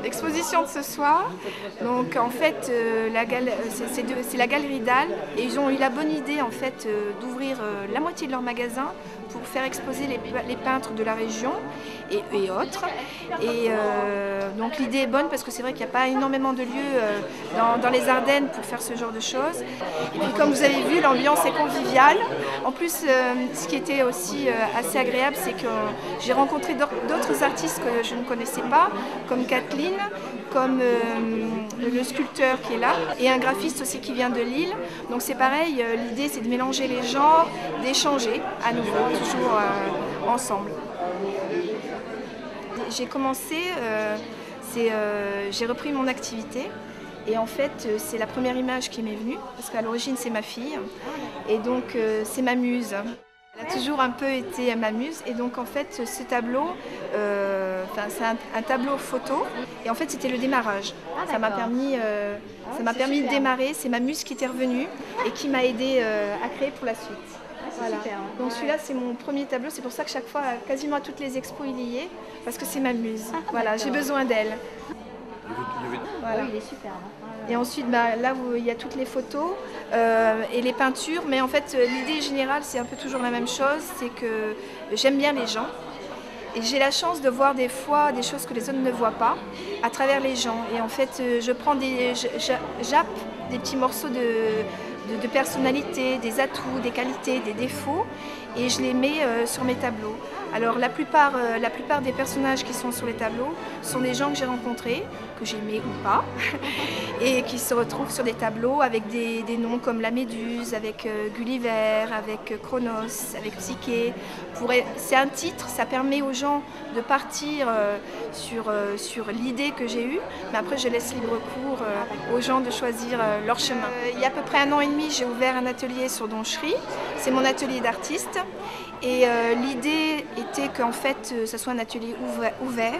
L'exposition de ce soir, donc en fait c'est la galerie Dalle et ils ont eu la bonne idée en fait d'ouvrir la moitié de leur magasin pour faire exposer les peintres de la région et autres. Et donc l'idée est bonne parce que c'est vrai qu'il n'y a pas énormément de lieux dans les Ardennes pour faire ce genre de choses. Et puis comme vous avez vu, l'ambiance est conviviale. En plus, ce qui était aussi assez agréable, c'est que j'ai rencontré d'autres artistes que je ne connaissais pas, comme Kathleen, comme le sculpteur qui est là, et un graphiste aussi qui vient de Lille. Donc c'est pareil, l'idée c'est de mélanger les genres, d'échanger à nouveau, toujours ensemble. J'ai commencé, j'ai repris mon activité. Et en fait, c'est la première image qui m'est venue, parce qu'à l'origine, c'est ma fille. Et donc, c'est ma muse. Elle a toujours un peu été ma muse. Et donc, en fait, ce tableau, c'est un tableau photo. Et en fait, c'était le démarrage. Ça m'a permis de démarrer. C'est ma muse qui était revenue et qui m'a aidée à créer pour la suite. Voilà. Donc celui-là, c'est mon premier tableau. C'est pour ça que chaque fois, quasiment à toutes les expos, il y est. Parce que c'est ma muse. Voilà, j'ai besoin d'elle. Voilà. Oui, il est super. Et ensuite, là où il y a toutes les photos et les peintures, mais en fait, l'idée générale, c'est un peu toujours la même chose, c'est que j'aime bien les gens. Et j'ai la chance de voir des fois des choses que les autres ne voient pas à travers les gens. Et en fait, j'appe des petits morceaux de personnalité, des atouts, des qualités, des défauts, et je les mets sur mes tableaux. Alors la plupart des personnages qui sont sur les tableaux sont des gens que j'ai rencontrés, que j'aimais ou pas, et qui se retrouvent sur des tableaux avec des noms comme la Méduse, avec Gulliver, avec Chronos, avec Psyché. C'est un titre, ça permet aux gens de partir sur l'idée que j'ai eue, mais après je laisse libre cours aux gens de choisir leur chemin. Il y a à peu près 1 an et demi, j'ai ouvert un atelier sur Donchery, c'est mon atelier d'artiste. Et l'idée était qu'en fait, ça soit un atelier ouvert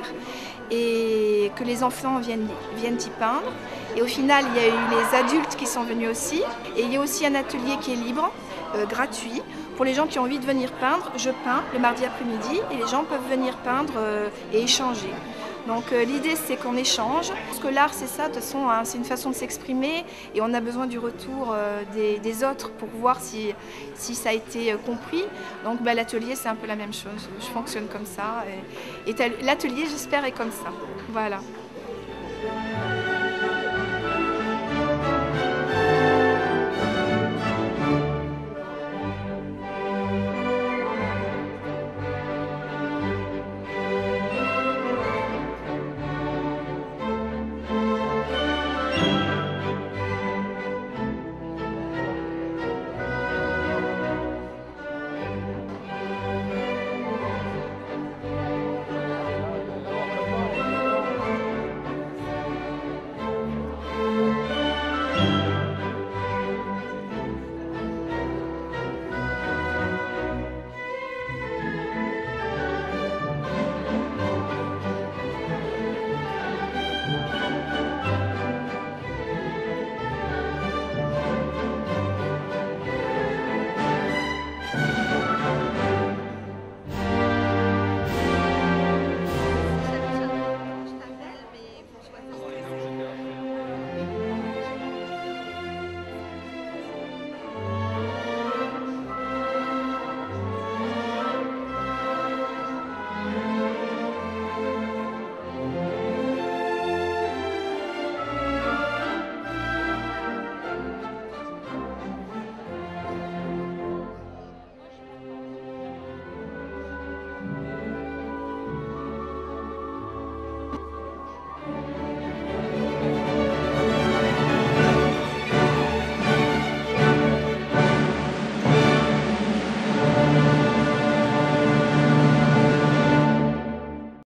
et que les enfants viennent y peindre. Et au final, il y a eu les adultes qui sont venus aussi. Et il y a aussi un atelier qui est libre, gratuit. Pour les gens qui ont envie de venir peindre, je peins le mardi après-midi et les gens peuvent venir peindre et échanger. Donc l'idée c'est qu'on échange, parce que l'art c'est ça, de toute façon hein, c'est une façon de s'exprimer et on a besoin du retour des autres pour voir si ça a été compris. Donc l'atelier c'est un peu la même chose, je fonctionne comme ça et l'atelier j'espère est comme ça, voilà.